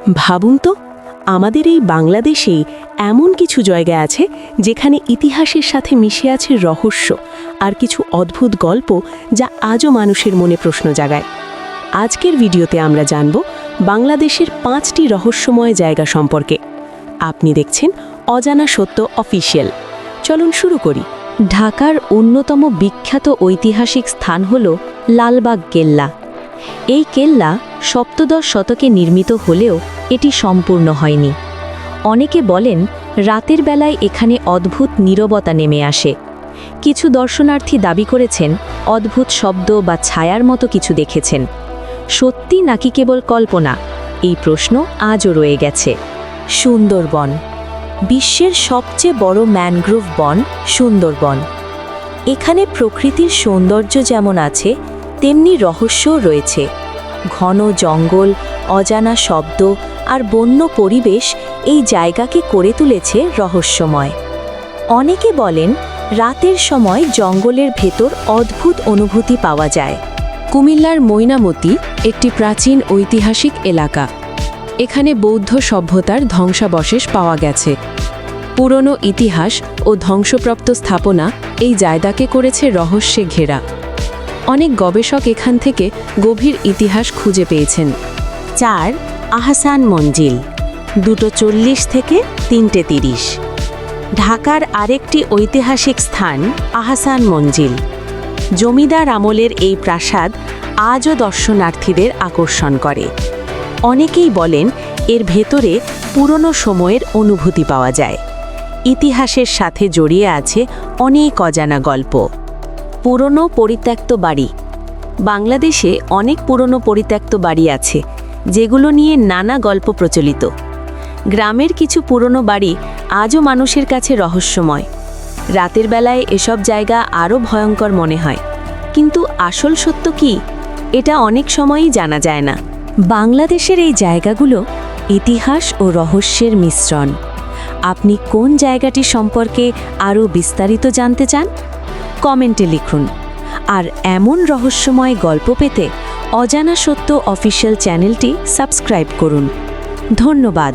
ভাবুন তো, আমাদের এই বাংলাদেশেই এমন কিছু জায়গা আছে যেখানে ইতিহাসের সাথে মিশে আছে রহস্য আর কিছু অদ্ভুত গল্প, যা আজও মানুষের মনে প্রশ্ন জাগায়। আজকের ভিডিওতে আমরা জানব বাংলাদেশের 5টি রহস্যময় জায়গা সম্পর্কে। আপনি দেখছেন অজানা সত্য অফিসিয়াল। চলুন শুরু করি। ঢাকার অন্যতম বিখ্যাত ঐতিহাসিক স্থান হল লালবাগ কেল্লা। এই কেল্লা সপ্তদশ শতকে নির্মিত হলেও এটি সম্পূর্ণ হয়নি। অনেকে বলেন রাতের বেলায় এখানে অদ্ভুত নীরবতা নেমে আসে। কিছু দর্শনার্থী দাবি করেছেন অদ্ভুত শব্দ বা ছায়ার মতো কিছু দেখেছেন। সত্যি নাকি কেবল কল্পনা, এই প্রশ্ন আজও রয়ে গেছে। সুন্দরবন, বিশ্বের সবচেয়ে বড় ম্যানগ্রোভ বন সুন্দরবন। এখানে প্রকৃতির সৌন্দর্য যেমন আছে, তেমনি রহস্যও রয়েছে। ঘন জঙ্গল, অজানা শব্দ আর বন্য পরিবেশ এই জায়গাকে করে তুলেছে রহস্যময়। অনেকে বলেন রাতের সময় জঙ্গলের ভেতর অদ্ভুত অনুভূতি পাওয়া যায়। কুমিল্লার ময়নামতি একটি প্রাচীন ঐতিহাসিক এলাকা। এখানে বৌদ্ধ সভ্যতার ধ্বংসাবশেষ পাওয়া গেছে। পুরনো ইতিহাস ও ধ্বংসপ্রাপ্ত স্থাপনা এই জায়গাকে করেছে রহস্যে ঘেরা। অনেক গবেষক এখান থেকে গভীর ইতিহাস খুঁজে পেয়েছেন। 4. আহসান মঞ্জিল, 2:40 থেকে 3:30। ঢাকার আরেকটি ঐতিহাসিক স্থান আহসান মঞ্জিল। জমিদার আমলের এই প্রাসাদ আজও দর্শনার্থীদের আকর্ষণ করে। অনেকেই বলেন এর ভেতরে পুরনো সময়ের অনুভূতি পাওয়া যায়। ইতিহাসের সাথে জড়িয়ে আছে অনেক অজানা গল্প। পুরনো পরিত্যক্ত বাড়ি। বাংলাদেশে অনেক পুরনো পরিত্যক্ত বাড়ি আছে, যেগুলো নিয়ে নানা গল্প প্রচলিত। গ্রামের কিছু পুরনো বাড়ি আজও মানুষের কাছে রহস্যময়। রাতের বেলায় এসব জায়গা আরও ভয়ঙ্কর মনে হয়, কিন্তু আসল সত্য কি, এটা অনেক সময়ই জানা যায় না। বাংলাদেশের এই জায়গাগুলো ইতিহাস ও রহস্যের মিশ্রণ। আপনি কোন জায়গাটি সম্পর্কে আরও বিস্তারিত জানতে চান? কমেন্টে লিখুন। আর এমন রহস্যময় গল্প পেতে অজানা সত্য অফিসিয়াল চ্যানেলটি সাবস্ক্রাইব করুন। ধন্যবাদ।